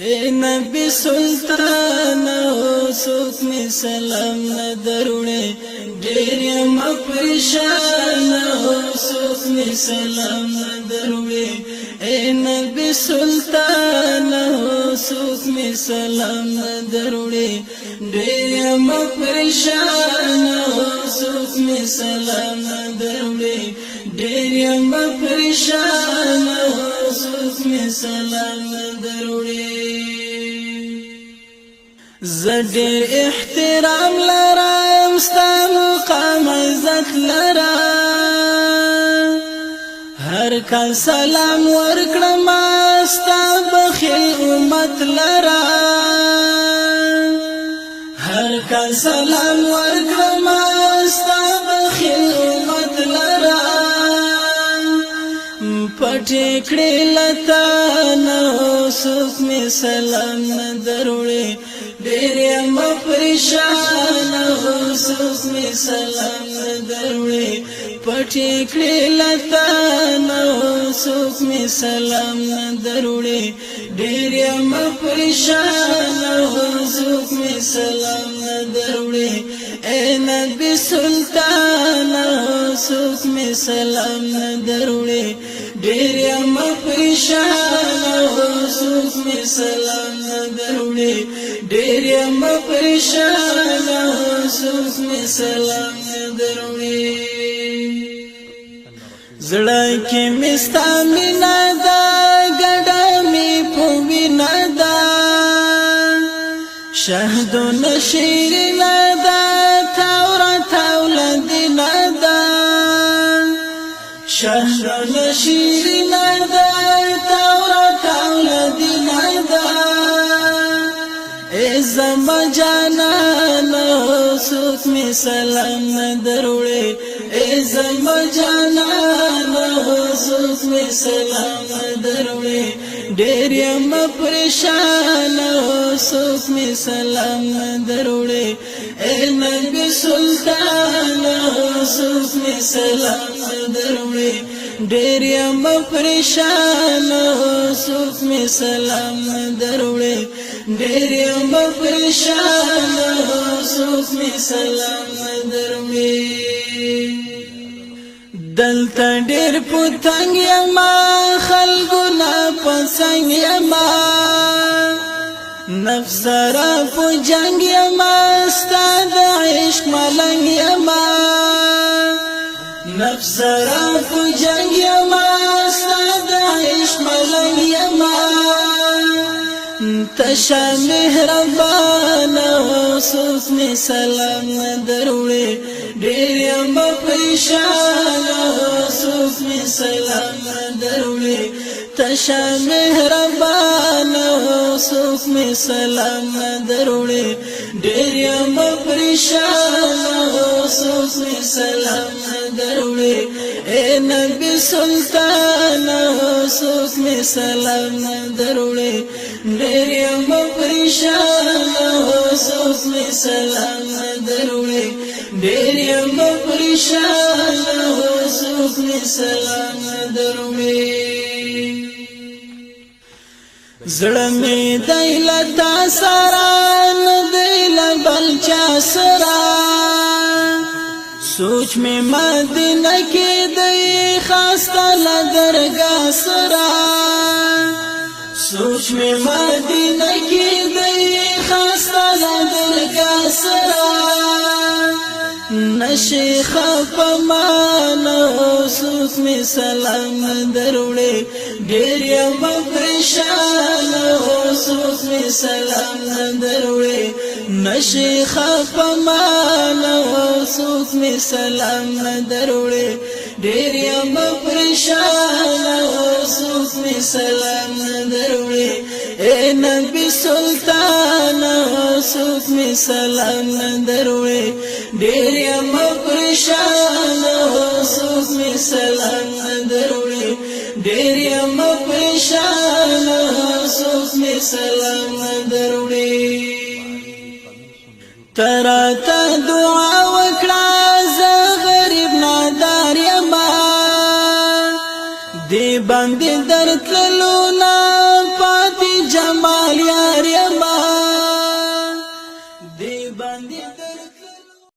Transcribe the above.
اے نبی سلطان سوک می سلام ندروڑے ڈیر مپریشان سوک می سلام ندروڑے اے نبی سلطان سوک می سلام ندروڑے ڈیر مپریشان سوک می سلام ندروڑے ڈیر مپریشان سوک می سلام ندروڑے زدیر احترام لرام ستا مقام عزت لرام هر کال سلام ورکړم ستا بخیل امت لرام هر کال سلام ورکړم ستا بخیل امت لرام پټې کړې لتا نو سوک می سلام ندروړې ډېر یم پریشان سوک می سلام ندروړې پټې کړې لتا نو سوک می سلام ندروړې ډېر یم پریشان سوک می سلام ندروړې اے نبی سلطان سوک می سلام ندروړې ډېر یم پریشان سوک می سلام ندروړې ډېر یم پریشان سوک می سلام ندروړې زړه کې مې ستا مینا ده ګډه مې په وینا ده شهدونه شیرینه ده تورات اولادینه ده شهدونه شیرینه ده تورات اولادینه ده ای زما جانانه سوک می سلام ندروړې ای زما جانانه سوک می سلام ندروړې ډېر یم پریشان سوک می سلام ندروړې اے نبی سلطان سوک می سلام ندروړې ډېر یم پریشان سوک می سلام ندروړې ډېر یم پریشان سوک می سلام ندروړې دلته ډېر پتنګ یم خلګونه پسنګ یم نفس را په جنگ یم ستا د عشق ملنګ یم نفس را په جنگ یم ستا د عشق ملنګ یم تشا مهربان سوک می سلام ندروړې ډېر یم پریشان سوک می سلام ندروړې تشا مهربان سوک می سلام ندروړې ډېر یم پریشان سوک می سلام ندروړې اے نبی سلطان سوک می سلام ندروړې ډېر یم پریشان سوک می سلام ندروړې ډېر یم پریشان سوک می سلام ندروړې زړه می دی لتا سره نه دی له بل چا سره سوچ می مدینه کې دی خاص له درګاه سره سوچ می مدینه کې دی خاص له درګاه سره نشي خپمان سوک می سلام ندروړې ډېر یم پریشان سوک می سلام ندروړې نشي خپمان سوک می سلام ندروړې ډېر یم پریشان سوک می سلام ندروړې اے نبی سلطان سوک می سلام ندروړې ډېر یم پریشان سوک می سلام ندروړې ډېر یم پریشان سوک می سلام ندروړې تراته دعا وکړه زه غریب نادار یم دی باندې درتللو نه پاتې جمال باندې درته